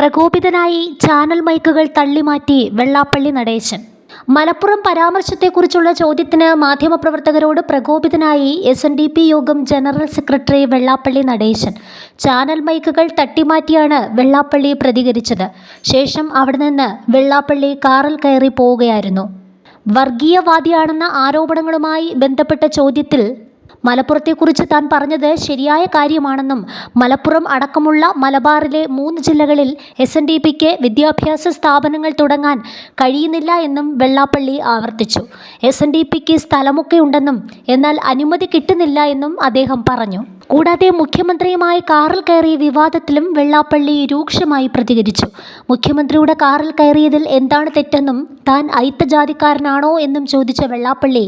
പ്രകോപിതനായി channel മൈക്കുകൾ തള്ളിമാറ്റി വെള്ളാപ്പള്ളി നടേശൻ. മലപ്പുറം പരാമർശത്തെക്കുറിച്ചുള്ള ചോദ്യത്തിന് മാധ്യമപ്രവർത്തകരോട് പ്രകോപിതനായി SNDP യോഗം general secretary Vellappally Natesan. Channel മൈക്കുകൾ തട്ടിമാറ്റിയാണ് വെള്ളാപ്പള്ളി പ്രതികരിച്ചത്. ശേഷം അവിടെ നിന്ന് വെള്ളാപ്പള്ളി കാറിൽ കയറി പോവുകയായിരുന്നു. വർഗീയവാദിയാണെന്ന ആരോപണങ്ങളുമായി ബന്ധപ്പെട്ട ചോദ്യത്തിൽ മലപ്പുറത്തെക്കുറിച്ച് താൻ പറഞ്ഞത് ശരിയായ കാര്യമാണെന്നും മലപ്പുറം അടക്കമുള്ള മലബാറിലെ 3 ജില്ലകളിൽ SNDPക്ക് വിദ്യാഭ്യാസ സ്ഥാപനങ്ങൾ തുടങ്ങാൻ കഴിയുന്നില്ല എന്നും വെള്ളാപ്പള്ളി ആവർത്തിച്ചു. SNDPക്ക് സ്ഥലമൊക്കെ ഉണ്ടെന്നും എന്നാൽ അനുമതി കിട്ടുന്നില്ല എന്നും അദ്ദേഹം പറഞ്ഞു. കൂടാതെ മുഖ്യമന്ത്രിയുമായി കാറിൽ കയറിയ വിവാദത്തിലും വെള്ളാപ്പള്ളി രൂക്ഷമായി പ്രതികരിച്ചു. മുഖ്യമന്ത്രിയുടെ കാറിൽ കയറിയതിൽ എന്താണ് തെറ്റെന്നും താൻ അയിത്ത ജാതിക്കാരനാണോ എന്നും ചോദിച്ച വെള്ളാപ്പള്ളി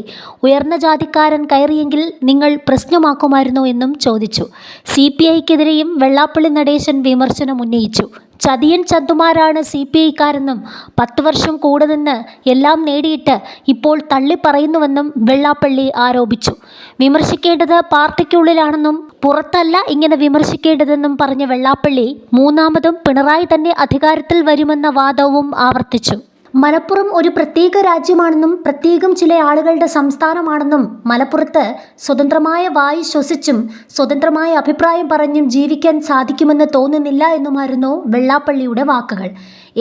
ഉയർന്ന ജാതിക്കാരൻ കയറിയെങ്കിൽ നിങ്ങൾ പ്രശ്നമാക്കുമായിരുന്നോ എന്നും ചോദിച്ചു. CPIക്കെതിരെയും വെള്ളാപ്പള്ളി നടേശൻ വിമർശനം ഉന്നയിച്ചു. ചതിയൻ ചന്തുമാരാണ് CPIക്കാരെന്നും 10 വർഷം കൂടെ നിന്ന് എല്ലാം നേടിയിട്ട് ഇപ്പോൾ തള്ളിപ്പറയുന്നുവെന്നും വെള്ളാപ്പള്ളി ആരോപിച്ചു. വിമർശിക്കേണ്ടത് പാർട്ടിക്കുള്ളിലാണെന്നും പുറത്തല്ല ഇങ്ങനെ വിമർശിക്കേണ്ടതെന്നും പറഞ്ഞ വെള്ളാപ്പള്ളി മൂന്നാമതും പിണറായി തന്നെ അധികാരത്തിൽ വരുമെന്ന വാദവും ആവർത്തിച്ചു. മലപ്പുറം ഒരു പ്രത്യേക രാജ്യമാണെന്നും പ്രത്യേകം ചില ആളുകളുടെ സംസ്ഥാനമാണെന്നും മലപ്പുറത്ത് സ്വതന്ത്രമായ വായു ശ്വസിച്ചും സ്വതന്ത്രമായ അഭിപ്രായം പറഞ്ഞും ജീവിക്കാൻ സാധിക്കുമെന്ന് തോന്നുന്നില്ല എന്നുമായിരുന്നു വെള്ളാപ്പള്ളിയുടെ വാക്കുകൾ.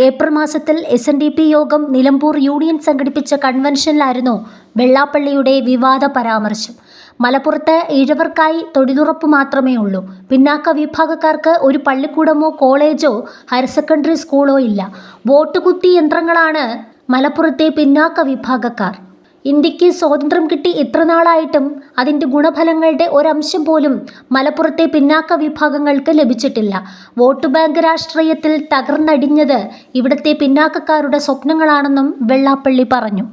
ഏപ്രിൽ മാസത്തിൽ SNDP യോഗം നിലമ്പൂർ യൂണിയൻ സംഘടിപ്പിച്ച കൺവെൻഷനിലായിരുന്നു വെള്ളാപ്പള്ളിയുടെ വിവാദ പരാമർശം. മലപ്പുറത്ത് ഈഴവർക്കായി തൊഴിലുറപ്പ് മാത്രമേ ഉള്ളൂ. പിന്നാക്ക വിഭാഗക്കാർക്ക് ഒരു പള്ളിക്കൂടമോ കോളേജോ ഹയർ സെക്കൻഡറി സ്കൂളോ ഇല്ല. വോട്ടുകുത്തി യന്ത്രങ്ങളാണ് മലപ്പുറത്തെ പിന്നാക്ക വിഭാഗക്കാർ. ഇന്ത്യക്ക് സ്വാതന്ത്ര്യം കിട്ടി ഇത്ര നാളായിട്ടും അതിൻ്റെ ഗുണഫലങ്ങളുടെ ഒരംശം പോലും മലപ്പുറത്തെ പിന്നാക്ക വിഭാഗങ്ങൾക്ക് ലഭിച്ചിട്ടില്ല. വോട്ട് ബാങ്ക് രാഷ്ട്രീയത്തിൽ തകർന്നടിഞ്ഞത് ഇവിടുത്തെ പിന്നാക്കക്കാരുടെ സ്വപ്നങ്ങളാണെന്നും വെള്ളാപ്പള്ളി പറഞ്ഞു.